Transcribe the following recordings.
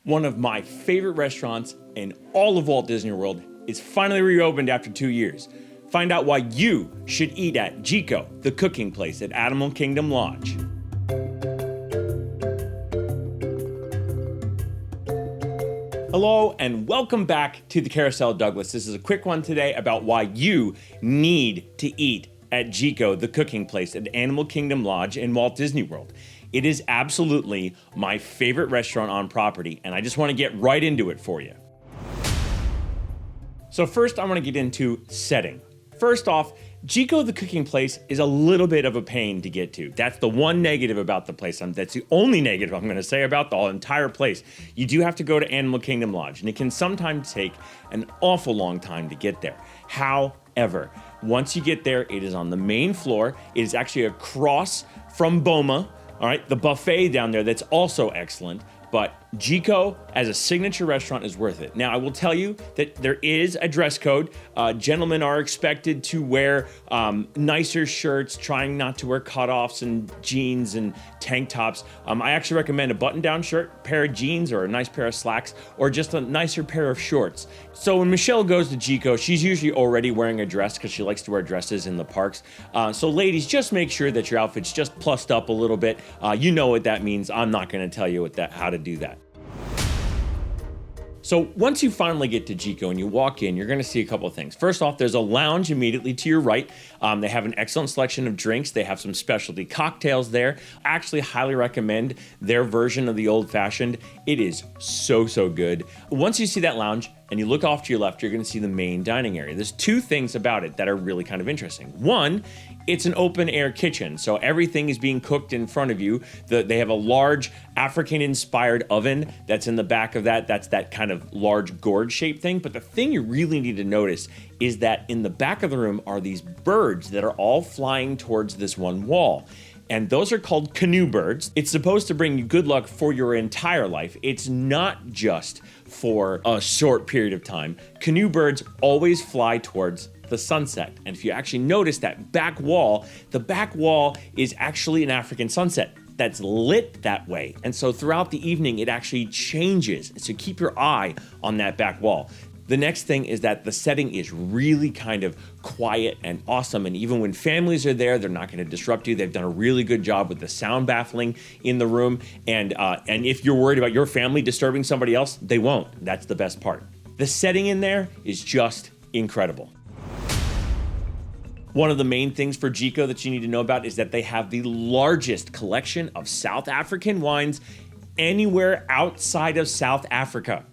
One of my favorite restaurants in all of Walt Disney World is finally reopened after 2 years. Find out why you should eat at Jiko, the cooking place at Animal Kingdom Lodge. Hello and welcome back to the Carousel Douglas. This is a quick one today about why you need to eat at Jiko, the cooking place at Animal Kingdom Lodge in Walt Disney World. It is absolutely my favorite restaurant on property, and I just want to get right into it for you. So first, I want to get into setting. First off, Jiko, the cooking place, is a little bit of a pain to get to. That's the one negative about the place. That's the only negative I'm going to say about the entire place. You do have to go to Animal Kingdom Lodge, and it can sometimes take an awful long time to get there. However, once you get there, it is on the main floor. It is actually across from Boma. All right, the buffet down there, that's also excellent, but Jiko as a signature restaurant is worth it. Now, I will tell you that there is a dress code. Gentlemen are expected to wear nicer shirts, trying not to wear cutoffs and jeans and tank tops. I actually recommend a button-down shirt, pair of jeans, or a nice pair of slacks, or just a nicer pair of shorts. So when Michelle goes to Jiko, she's usually already wearing a dress because she likes to wear dresses in the parks. So ladies, just make sure that your outfit's just plussed up a little bit. You know what that means. I'm not going to tell you how to do that. So once you finally get to Jiko and you walk in, you're going to see a couple of things. First off, there's a lounge immediately to your right. They have an excellent selection of drinks. They have some specialty cocktails there. I actually highly recommend their version of the old fashioned. It is so good. Once you see that lounge and you look off to your left, you're going to see the main dining area. There's two things about it that are really kind of interesting. One, it's an open air kitchen, so everything is being cooked in front of you. They have a large African-inspired oven that's in the back of that. That's that kind of large gourd-shaped thing. But the thing you really need to notice is that in the back of the room are these birds that are all flying towards this one wall. And those are called canoe birds. It's supposed to bring you good luck for your entire life. It's not just for a short period of time. Canoe birds always fly towards the sunset. And if you actually notice that back wall, the back wall is actually an African sunset that's lit that way. And so throughout the evening, it actually changes. So keep your eye on that back wall. The next thing is that the setting is really kind of quiet and awesome. And even when families are there, they're not going to disrupt you. They've done a really good job with the sound baffling in the room. And if you're worried about your family disturbing somebody else, they won't. That's the best part. The setting in there is just incredible. One of the main things for Jiko that you need to know about is that they have the largest collection of South African wines anywhere outside of South Africa.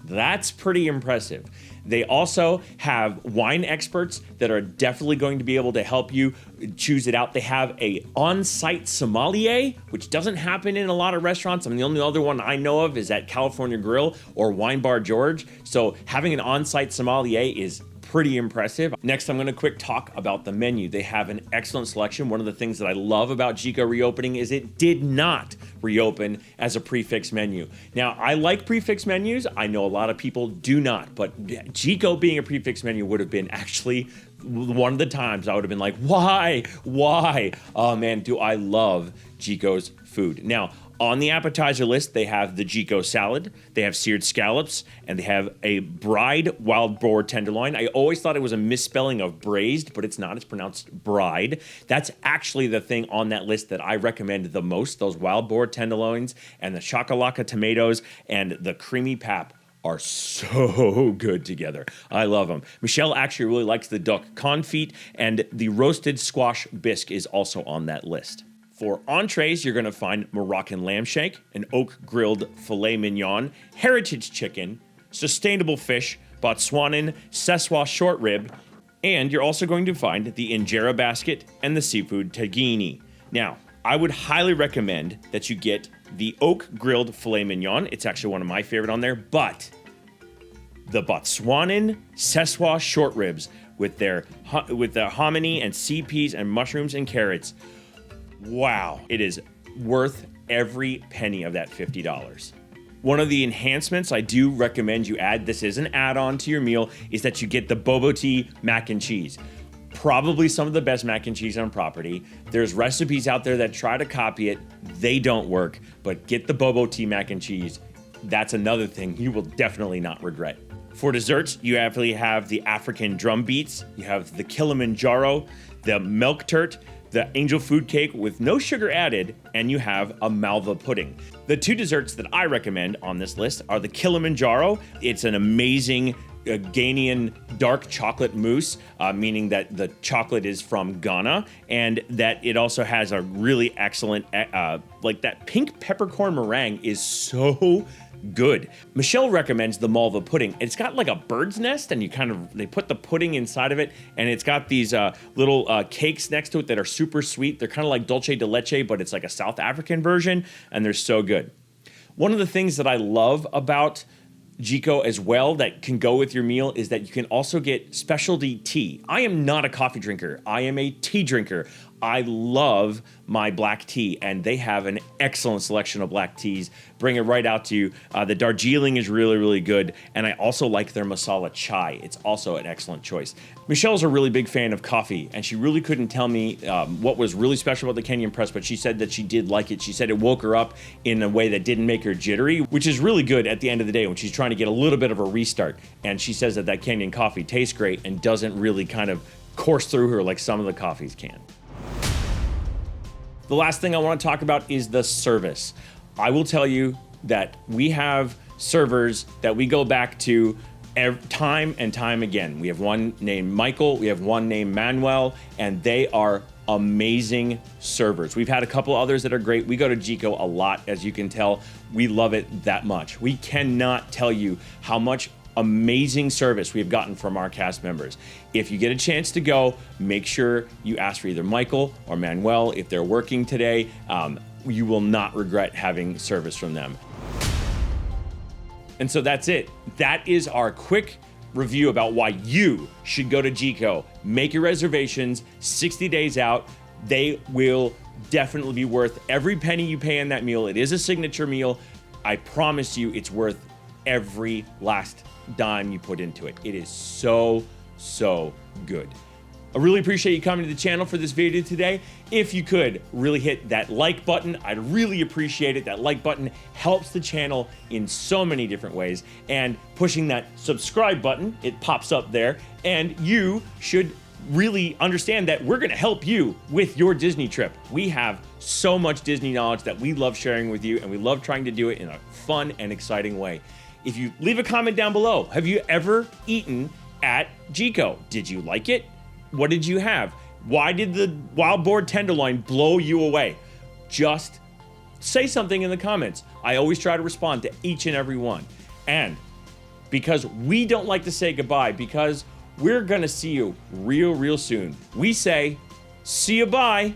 That's pretty impressive. They also have wine experts that are definitely going to be able to help you choose it out. They have a on-site sommelier, which doesn't happen in a lot of restaurants. I mean, the only other one I know of is at California Grill or Wine Bar George. So having an on-site sommelier is pretty impressive. Next, I'm going to quick talk about the menu. They have an excellent selection. One of the things that I love about Jiko reopening is it did not reopen as a prefix menu. Now, I like prefix menus. I know a lot of people do not, but Jiko being a prefix menu would have been actually one of the times I would have been like, why? Oh man, do I love Jiko's food. Now, on the appetizer list, they have the Jiko salad, they have seared scallops, and they have a bride wild boar tenderloin. I always thought it was a misspelling of braised, but it's not. It's pronounced bride. That's actually the thing on that list that I recommend the most. Those wild boar tenderloins and the shakalaka tomatoes and the creamy pap are so good together. I love them. Michelle actually really likes the duck confit, and the roasted squash bisque is also on that list. For entrees, you're going to find Moroccan lamb shank, an oak grilled filet mignon, heritage chicken, sustainable fish, Botswanan Seswa short rib, and you're also going to find the injera basket and the seafood tagine. Now, I would highly recommend that you get the oak grilled filet mignon. It's actually one of my favorite on there, but the Botswanan Seswa short ribs with their hominy and sea peas and mushrooms and carrots. Wow, it is worth every penny of that $50. One of the enhancements I do recommend you add, this is an add-on to your meal, is that you get the boba tea mac and cheese. Probably some of the best mac and cheese on property. There's recipes out there that try to copy it. They don't work, but get the boba tea mac and cheese. that's another thing you will definitely not regret. For desserts, you actually have the African drum beats, you have the Kilimanjaro, the milk tart, the angel food cake with no sugar added, and you have a Malva pudding. The two desserts that I recommend on this list are the Kilimanjaro. It's an amazing Ghanaian dark chocolate mousse, meaning that the chocolate is from Ghana, and that it also has a really excellent, like that pink peppercorn meringue is so good. Michelle recommends the Malva pudding. It's got like a bird's nest, and they put the pudding inside of it, and it's got these little cakes next to it that are super sweet. They're kind of like dulce de leche, but it's like a South African version, and they're so good. One of the things that I love about Jiko as well that can go with your meal is that you can also get specialty tea. I am not a coffee drinker. I am a tea drinker. I love my black tea, and they have an excellent selection of black teas. Bring it right out to you. The Darjeeling is really, really good, and I also like their masala chai. It's also an excellent choice. Michelle's a really big fan of coffee, and she really couldn't tell me what was really special about the Kenyan Press, but she said that she did like it. She said it woke her up in a way that didn't make her jittery, which is really good at the end of the day when she's trying to get a little bit of a restart. And she says that Kenyan coffee tastes great and doesn't really kind of course through her like some of the coffees can. The last thing I want to talk about is the service. I will tell you that we have servers that we go back to time and time again. We have one named Michael, we have one named Manuel, and they are amazing servers. We've had a couple others that are great. We go to Jiko a lot, as you can tell. We love it that much. We cannot tell you how much amazing service we have gotten from our cast members. If you get a chance to go, make sure you ask for either Michael or Manuel if they're working today. You will not regret having service from them. And so that's it. That is our quick review about why you should go to Jiko. Make your reservations 60 days out. They will definitely be worth every penny you pay on that meal. It is a signature meal. I promise you it's worth every last dime you put into it. It is so good. I really appreciate you coming to the channel for this video today. If you could really hit that like button, I'd really appreciate it. That like button helps the channel in so many different ways, and pushing that subscribe button, it pops up there, and you should really understand that we're going to help you with your Disney trip. We have so much Disney knowledge that we love sharing with you, and we love trying to do it in a fun and exciting way. If you leave a comment down below, have you ever eaten at Jiko? Did you like it? What did you have? Why did the wild boar tenderloin blow you away? Just say something in the comments. I always try to respond to each and every one. And because we don't like to say goodbye, because we're gonna see you real soon, we say, see you bye.